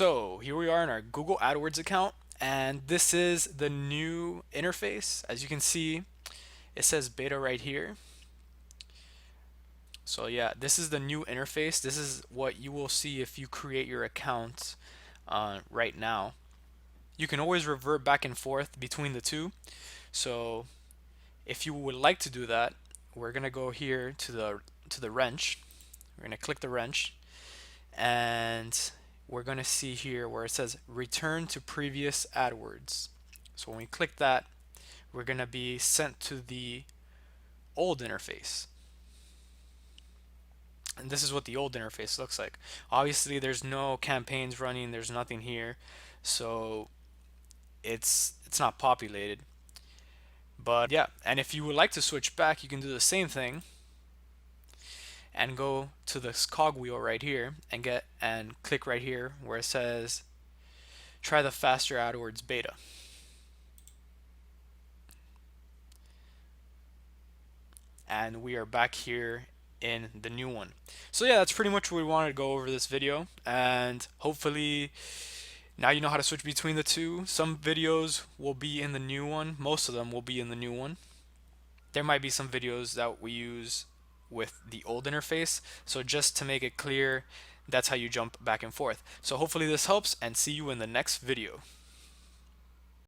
So here we are in our Google AdWords account, and this is the new interface. As you can see, it says beta right here. So yeah, this is the new interface. This is what you will see if you create your account right now. You can always revert back and forth between the two. So if you would like to do that, we're gonna go here to the wrench. We're gonna click the wrench, and we're going to see here where it says return to previous AdWords. So when we click that, we're going to be sent to the old interface. And this is what the old interface looks like. Obviously, there's no campaigns running, there's nothing here. So it's not populated. But yeah, and if you would like to switch back, you can do the same thing and go to this cogwheel right here and click right here where it says try the faster AdWords beta. And we are back here in the new one. So yeah, that's pretty much what we wanted to go over this video, and hopefully now you know how to switch between the two. Some videos will be in the new one, most of them will be in the new one. There might be some videos that we use with the old interface, so just to make it clear, that's how you jump back and forth. So hopefully this helps, and see you in the next video.